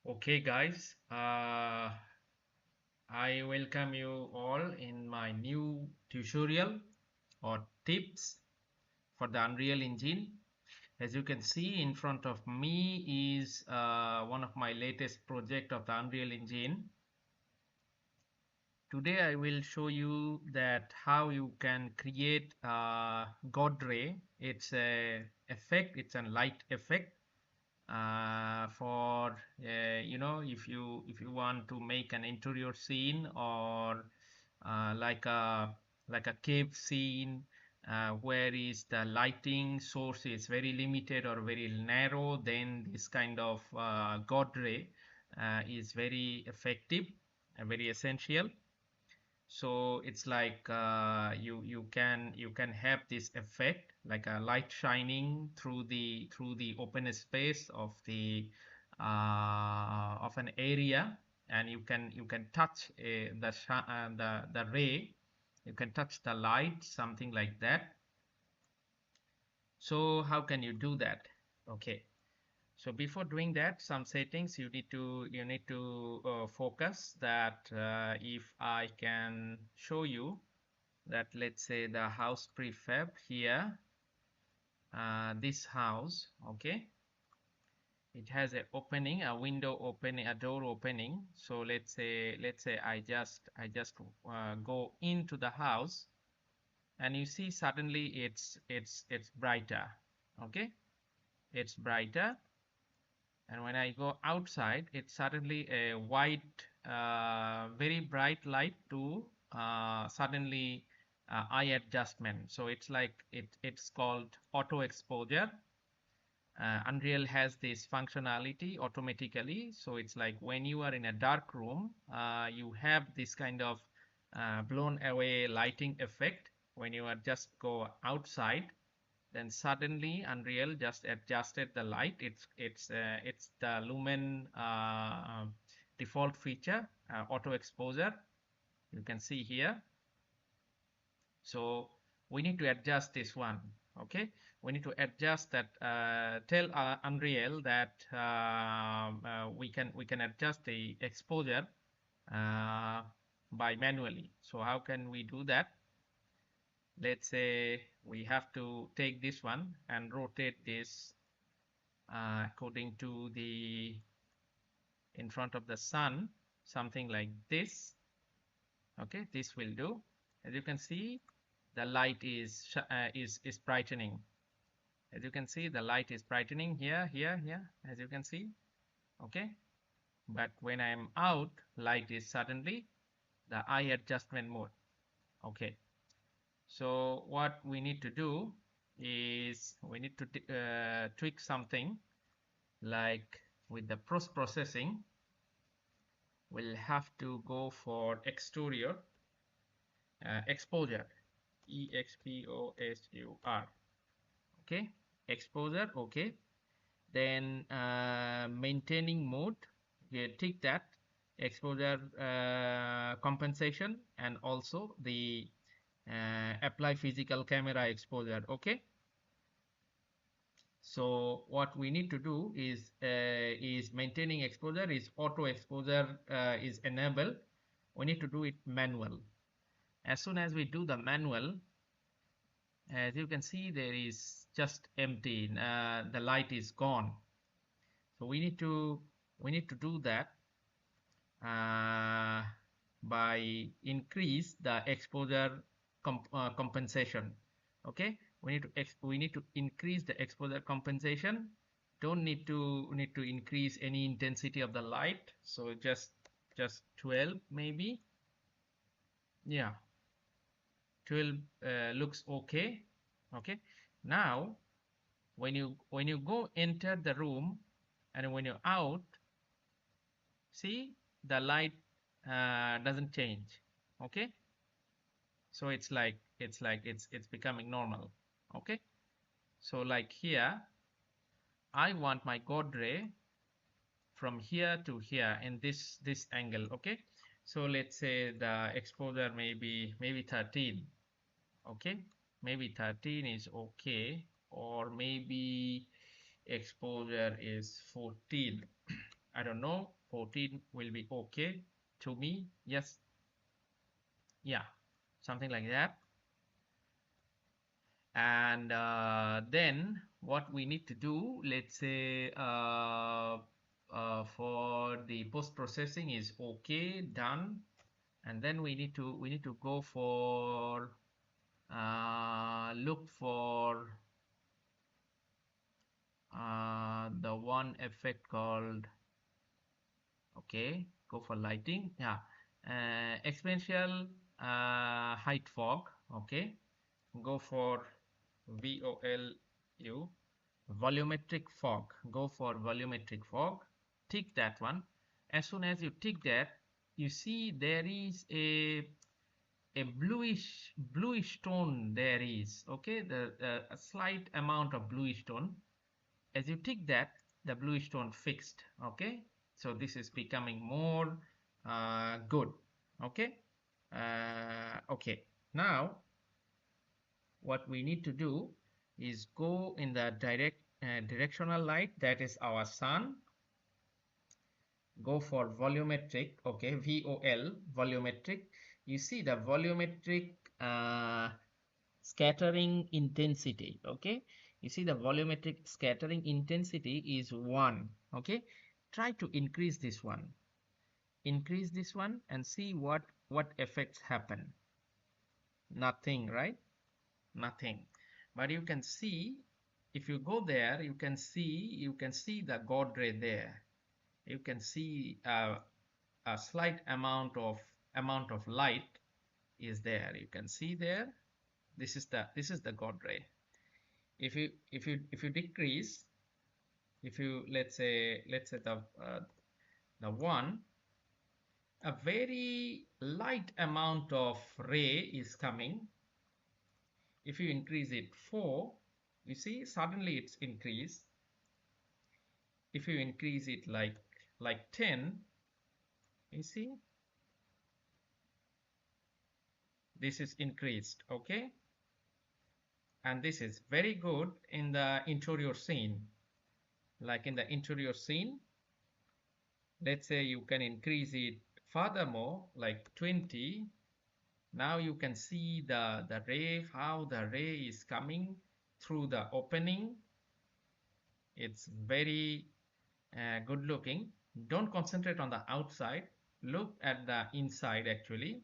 Okay, guys, I welcome you all in my new tutorial or tips for the Unreal Engine. As you can see in front of me is one of my latest project of the Unreal Engine. Today I will show you that how you can create a God ray. It's a effect, it's a light effect for if you want to make an interior scene or like a cave scene where is the lighting source is very limited or very narrow, then this kind of god ray is very effective and very essential. So it's like you can have this effect like a light shining through the open space of an area, and you can touch the ray, you can touch the light, something like that. So how can you do that? Okay, so before doing that, some settings you need to focus that if I can show you that, let's say the house prefab here, this house, okay, it has a opening, a window opening, a door opening. So let's say I just go into the house, and you see suddenly it's brighter. Okay, it's brighter. And when I go outside, it's suddenly a white, very bright light to suddenly eye adjustment. So it's like it's called auto exposure. Unreal has this functionality automatically. So it's like when you are in a dark room, you have this kind of blown away lighting effect. When you are just go outside, then suddenly Unreal just adjusted the light. It's the lumen default feature, auto exposure. You can see here. So we need to adjust this one. Okay, we need to adjust that. Tell Unreal that we can adjust the exposure by manually. So how can we do that? Let's say we have to take this one and rotate this according to the in front of the sun, something like this. Okay, this will do. As you can see, the light is brightening. As you can see, the light is brightening here, as you can see. Okay, but when I'm out, light is suddenly the eye adjustment mode. Okay, so what we need to do is we need to tweak something, like with the post processing. We'll have to go for exterior exposure, exposure. Okay, exposure. Okay, then maintaining mode, you tick that exposure compensation, and also the apply physical camera exposure. Okay, so what we need to do is maintaining exposure, is auto exposure is enabled. We need to do it manual. As soon as we do the manual, as you can see, there is just empty, the light is gone. So we need to do that by increase the exposure compensation. Okay, we need to increase the exposure compensation. Don't need to increase any intensity of the light. So just 12 maybe. Yeah, 12 looks okay. Okay, now when you go enter the room, and when you're out, see the light doesn't change. Okay, so it's becoming normal. Okay, so like here, I want my god ray from here to here in this angle. Okay, so let's say the exposure maybe 13. Okay, maybe 13 is okay, or maybe exposure is 14. I don't know, 14 will be okay to me. Yes, yeah, something like that. And then what we need to do, let's say for the post processing is okay, done. And then we need to go for look for the one effect called, okay, go for lighting, yeah, exponential height fog, okay, go for VOLU, volumetric fog, go for volumetric fog, tick that one. As soon as you tick that, you see there is a bluish tone there is, okay, the a slight amount of bluish tone. As you tick that, the bluish tone fixed, okay. So this is becoming more good, okay. Okay, now what we need to do is go in the directional light, that is our sun. Go for volumetric, okay, VOL, volumetric. You see the volumetric scattering intensity, okay. You see the volumetric scattering intensity is 1, okay. Try to increase this one, and see what effects happen. Nothing, right? Nothing. But you can see, if you go there, you can see the god ray there. You can see a slight amount of light is there. You can see there. This is the god ray. If you decrease, if you let's say the one, a very light amount of ray is coming. If you increase it 4, you see suddenly it's increased. If you increase it like 10, you see this is increased, okay. And this is very good in the interior scene. Like in the interior scene, let's say you can increase it furthermore, like 20. Now you can see the ray, how the ray is coming through the opening. It's very good looking. Don't concentrate on the outside, look at the inside actually,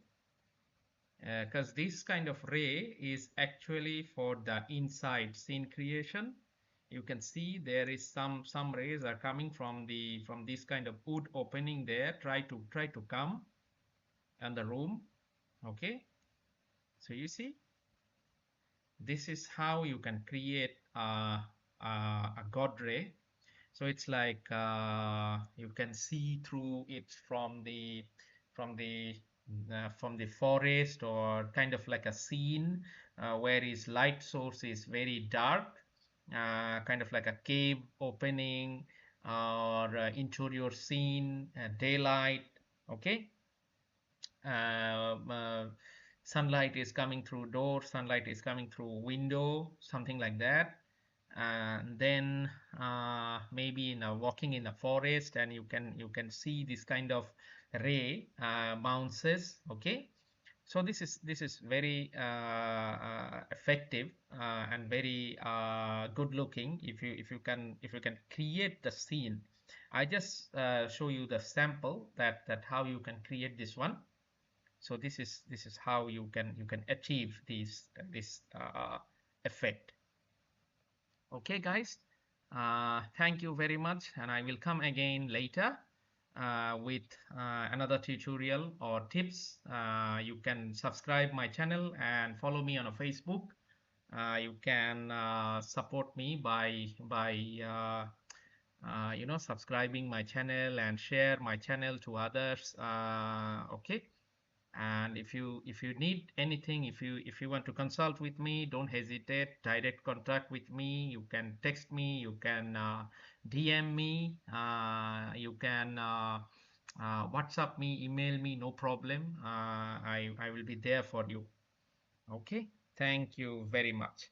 because this kind of ray is actually for the inside scene creation. You can see there is some rays are coming from this kind of wood opening there. Try to come in the room, okay. So you see, this is how you can create a god ray. So it's like you can see through it from the from the forest, or kind of like a scene where its light source is very dark, kind of like a cave opening, or interior scene, daylight, okay. Sunlight is coming through door, sunlight is coming through window, something like that. And then maybe walking in the forest, and you can see this kind of ray bounces, okay. So this is very effective and very good looking. If you can create the scene. I just show you the sample that how you can create this one. So this is how you can achieve this effect. Okay, guys. Thank you very much, and I will come again later with another tutorial or tips. You can subscribe my channel and follow me on a Facebook. You can support me by subscribing my channel and share my channel to others. Okay. And if you need anything, if you want to consult with me, don't hesitate. Direct contact with me. You can text me, you can DM me, you can WhatsApp me, email me, no problem. I will be there for you. Okay, thank you very much.